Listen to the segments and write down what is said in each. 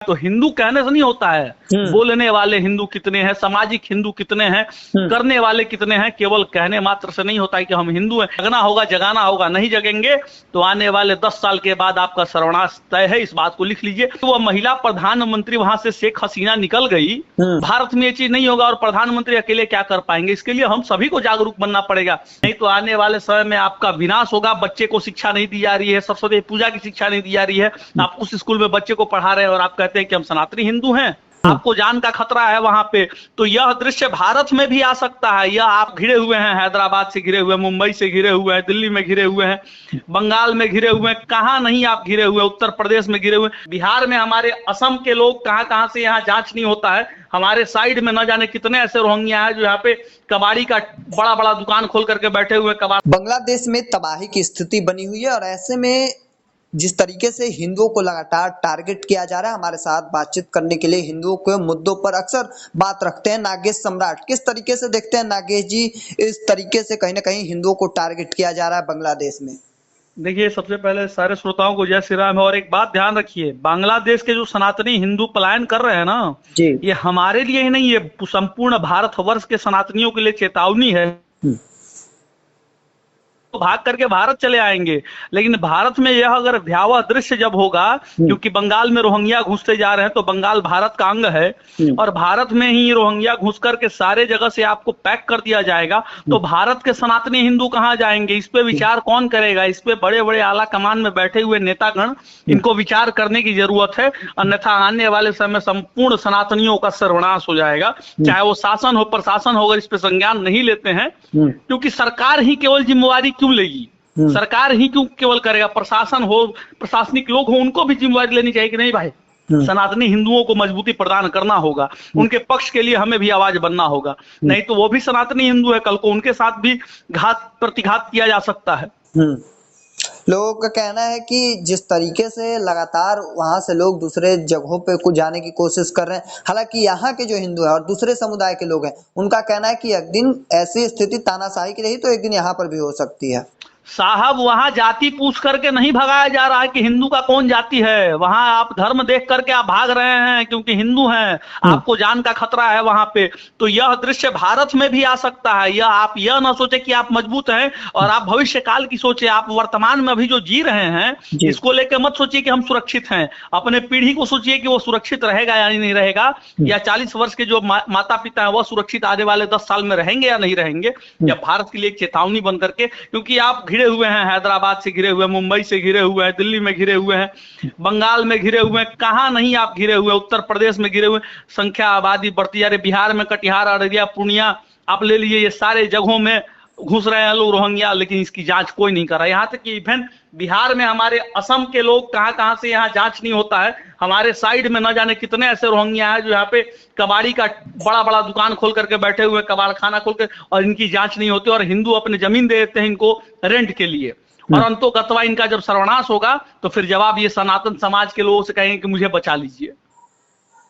तो हिंदू कहने से नहीं होता है। बोलने वाले हिंदू कितने हैं, सामाजिक हिंदू कितने हैं, करने वाले कितने हैं, केवल कहने मात्र से नहीं होता है कि हम हिंदू हैं। जगना होगा, जगाना होगा, नहीं जगेंगे तो आने वाले 10 साल के बाद आपका सर्वनाश तय है, इस बात को लिख लीजिए। तो वह महिला प्रधानमंत्री वहां से शेख हसीना निकल गई, भारत में ये चीज नहीं होगा और प्रधानमंत्री अकेले क्या कर पाएंगे। इसके लिए हम सभी को जागरूक बनना पड़ेगा, नहीं तो आने वाले समय में आपका विनाश होगा। बच्चे को शिक्षा नहीं दी जा रही है, सरस्वती पूजा की शिक्षा नहीं दी जा रही है, आप उस स्कूल में बच्चे को पढ़ा रहे हैं और आप कहते हैं कि हम सनातनी हिंदू हैं, आपको जान का खतरा है वहां पे। तो यह दृश्य भारत में भी आ सकता है। यह आप घिरे हुए हैं, हैदराबाद से घिरे हुए हैं, मुंबई से घिरे हुए हैं, दिल्ली में घिरे हुए हैं, बंगाल में घिरे हुए हैं, कहां नहीं आप घिरे हुए, उत्तर प्रदेश में घिरे हुए, बिहार में हमारे असम के लोग कहां से यहाँ जांच नहीं होता है। हमारे साइड में न जाने कितने ऐसे रोहिंग्या हैं जो यहाँ पे कबाड़ी का बड़ा बड़ा दुकान खोल करके बैठे हुए। बांग्लादेश में तबाही की स्थिति बनी हुई है और ऐसे में जिस तरीके से हिंदुओं को लगातार टारगेट किया जा रहा है, हमारे साथ बातचीत करने के लिए हिंदुओं के मुद्दों पर अक्सर बात रखते हैं नागेश सम्राट। किस तरीके से देखते हैं नागेश जी, इस तरीके से कहीं ना कहीं हिंदुओं को टारगेट किया जा रहा है बांग्लादेश में? देखिए, सबसे पहले सारे श्रोताओं को जय श्री राम है। और एक बात ध्यान रखिए, बांग्लादेश के जो सनातनी हिंदू पलायन कर रहे हैं ना जी, ये हमारे लिए ही नहीं, ये संपूर्ण भारतवर्ष के सनातनियों के लिए चेतावनी है। तो भाग करके भारत चले आएंगे, लेकिन भारत में यह अगर भयावह दृश्य जब होगा, क्योंकि बंगाल में रोहिंग्या घुसते जा रहे हैं, तो बंगाल भारत का अंग है और भारत में ही रोहिंग्या घुस करके सारे जगह से आपको पैक कर दिया जाएगा, तो भारत के सनातनी हिंदू कहां जाएंगे? इस पे विचार कौन करेगा? इस पे बड़े बड़े आला कमान में बैठे हुए नेतागण, इनको विचार करने की जरूरत है, अन्यथा आने वाले समय संपूर्ण सनातनियों का सर्वनाश हो जाएगा। चाहे वो शासन हो, प्रशासन हो, अगर इस पे संज्ञान नहीं लेते हैं, क्योंकि सरकार ही केवल जिम्मेवारी क्यों लेगी? सरकार ही क्यों केवल करेगा? प्रशासन हो, प्रशासनिक लोग हो, उनको भी जिम्मेवारी लेनी चाहिए कि नहीं भाई, सनातनी हिंदुओं को मजबूती प्रदान करना होगा, उनके पक्ष के लिए हमें भी आवाज बनना होगा, नहीं तो वो भी सनातनी हिंदू है, कल को उनके साथ भी घात प्रतिघात किया जा सकता है। लोगों का कहना है कि जिस तरीके से लगातार वहां से लोग दूसरे जगहों पे कुछ जाने की कोशिश कर रहे हैं, हालांकि यहाँ के जो हिंदू हैं और दूसरे समुदाय के लोग हैं, उनका कहना है कि एक दिन ऐसी स्थिति तानाशाही की रही तो एक दिन यहाँ पर भी हो सकती है। साहब, वहां जाति पूछ करके नहीं भगाया जा रहा है कि हिंदू का कौन जाति है। वहां आप धर्म देख करके आप भाग रहे हैं क्योंकि हिंदू हैं, आपको जान का खतरा है वहां पे। तो यह दृश्य भारत में भी आ सकता है। यह आप यह ना सोचे कि आप मजबूत हैं और आप भविष्य काल की सोचे। आप वर्तमान में अभी जो जी रहे हैं, इसको लेकर मत सोचिए कि हम सुरक्षित हैं। अपने पीढ़ी को सोचिए कि वो सुरक्षित रहेगा या नहीं रहेगा, या 40 वर्ष के जो माता पिता है वह सुरक्षित आने वाले 10 साल में रहेंगे या नहीं रहेंगे। या भारत के लिए एक चेतावनी बन करके, क्योंकि आप घिरे हुए हैं, हैदराबाद से घिरे हुए हैं, मुंबई से घिरे हुए हैं, दिल्ली में घिरे हुए हैं, बंगाल में घिरे हुए हैं, कहां नहीं आप घिरे हुए, उत्तर प्रदेश में घिरे हुए, संख्या आबादी बढ़ती जा रही, बिहार में कटिहार, अररिया, पूर्णिया आप ले लीजिए, ये सारे जगहों में घुस रहे हैं लोग रोहिंग्या, लेकिन इसकी जांच कोई नहीं कर रहा। यहाँ तक कि इवन बिहार में हमारे असम के लोग कहां से यहाँ जांच नहीं होता है। हमारे साइड में न जाने कितने ऐसे रोहिंग्या हैं जो यहाँ पे कबाड़ी का बड़ा बड़ा दुकान खोल करके बैठे हुए, कबाड़ खाना खोल कर, और इनकी जांच नहीं होती और हिंदू अपने जमीन दे देते हैं इनको रेंट के लिए। और अंतोगत्वा इनका जब सर्वनाश होगा तो फिर जवाब ये सनातन समाज के लोगों से कहेंगे कि मुझे बचा लीजिए।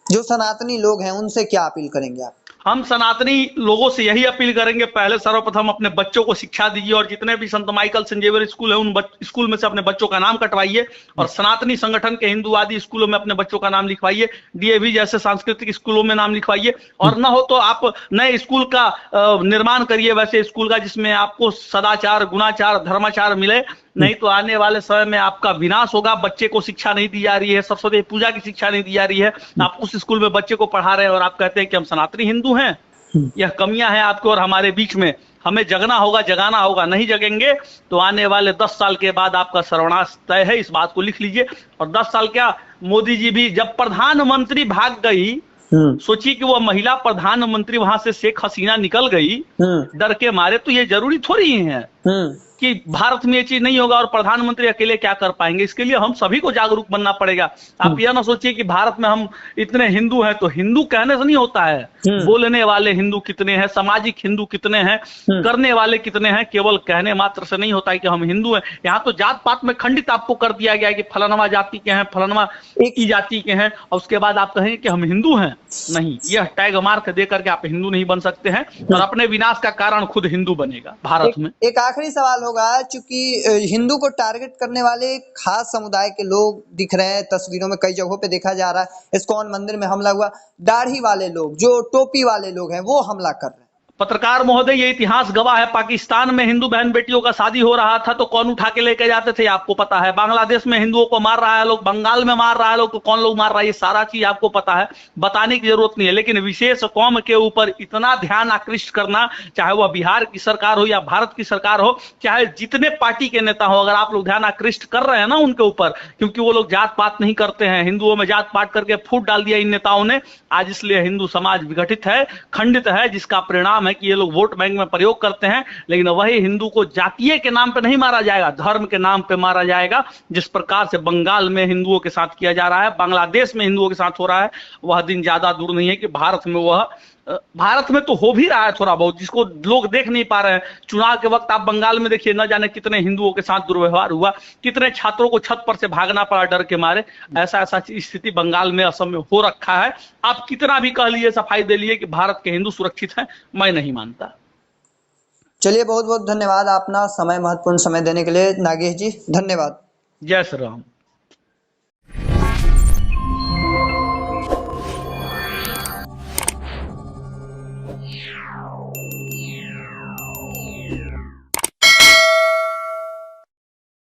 जो सनातनी लोग हैं उनसे क्या अपील करेंगे आप? हम सनातनी लोगों से यही अपील करेंगे, पहले सर्वप्रथम अपने बच्चों को शिक्षा दीजिए और जितने भी संत माइकल सेंट जेवियर स्कूल है उन स्कूल में से अपने बच्चों का नाम कटवाइए और सनातनी संगठन के हिंदूवादी स्कूलों में अपने बच्चों का नाम लिखवाइए, डीएवी जैसे सांस्कृतिक स्कूलों में नाम लिखवाइए। और न हो तो आप नए स्कूल का निर्माण करिए, वैसे स्कूल का जिसमें आपको सदाचार, गुणाचार, धर्माचार मिले, नहीं तो आने वाले समय में आपका विनाश होगा। बच्चे को शिक्षा नहीं दी जा रही है, सरस्वती पूजा की शिक्षा नहीं दी जा रही है, आप उस स्कूल में बच्चे को पढ़ा रहे हैं और आप कहते हैं कि हम सनातनी हिंदू हैं। यह कमियां हैं आपके और हमारे बीच में। हमें जगना होगा, जगाना होगा, नहीं जगेंगे तो आने वाले 10 साल के बाद आपका सर्वनाश तय है, इस बात को लिख लीजिए। और 10 साल क्या, मोदी जी भी जब प्रधानमंत्री भाग गई, सोचिए कि वो महिला प्रधानमंत्री वहां से शेख हसीना निकल गई डर के मारे, तो ये जरूरी थोड़ी है कि भारत में ये चीज नहीं होगा और प्रधानमंत्री अकेले क्या कर पाएंगे। इसके लिए हम सभी को जागरूक बनना पड़ेगा। आप यह ना सोचिए कि भारत में हम इतने हिंदू हैं, तो हिंदू कहने से नहीं होता है। बोलने वाले हिंदू कितने हैं, सामाजिक हिंदू कितने हैं, करने वाले कितने हैं, केवल कहने मात्र से नहीं होता है कि हम हिंदू हैं। यहाँ तो जात पात में खंडित आपको कर दिया गया कि फलानवा जाति के हैं, फलानवा एक ही जाति के हैं, और उसके बाद आप कहेंगे कि हम हिंदू हैं। नहीं, यह टैग मार्क दे करके आप हिंदू नहीं बन सकते हैं और अपने विनाश का कारण खुद हिंदू बनेगा भारत में। एक आखिरी सवाल होगा, चूंकि हिंदू को टारगेट करने वाले खास समुदाय के लोग दिख रहे हैं तस्वीरों में, कई जगहों पे देखा जा रहा है। इस्कॉन मंदिर में हमला हुआ, दाढ़ी वाले लोग, जो टोपी वाले लोग हैं, वो हमला कर रहे हैं। पत्रकार महोदय, ये इतिहास गवाह है, पाकिस्तान में हिंदू बहन बेटियों का शादी हो रहा था तो कौन उठा के लेके जाते थे आपको पता है। बांग्लादेश में हिंदुओं को मार रहा है लोग, बंगाल में मार रहा है लोग, तो कौन लोग मार रहा है, ये सारा चीज आपको पता है, बताने की जरूरत नहीं है। लेकिन विशेष कौम के ऊपर इतना ध्यान आकृष्ट करना, चाहे वह बिहार की सरकार हो या भारत की सरकार हो, चाहे जितने पार्टी के नेता हो, अगर आप लोग ध्यान आकृष्ट कर रहे हैं ना उनके ऊपर, क्योंकि वो लोग जात पात नहीं करते हैं, हिंदुओं में जात पात करके फूट डाल दिया इन नेताओं ने आज, इसलिए हिंदू समाज विघटित है, खंडित है, जिसका परिणाम है कि ये लोग वोट में प्रयोग करते हैं। लेकिन वही हिंदू को जातीय के नाम पे नहीं मारा जाएगा, धर्म के नाम पे मारा जाएगा। जिस प्रकार से बंगाल में हिंदुओं के साथ किया जा रहा है, बांग्लादेश में हिंदुओं के साथ हो रहा है, वह दिन ज्यादा दूर नहीं है कि भारत में तो हो भी रहा है थोड़ा बहुत, जिसको लोग देख नहीं पा रहे हैं। चुनाव के वक्त आप बंगाल में देखिए, न जाने कितने हिंदुओं के साथ दुर्व्यवहार हुआ, कितने छात्रों को छत पर से भागना पड़ा डर के मारे। ऐसा स्थिति बंगाल में, असम में हो रखा है। आप कितना भी कह लिए, सफाई दे लिए कि भारत के हिंदू सुरक्षित हैं, मैं नहीं मानता। चलिए, बहुत बहुत धन्यवाद अपना समय, महत्वपूर्ण समय देने के लिए नागेश जी, धन्यवाद। जय श्री राम। Yeah.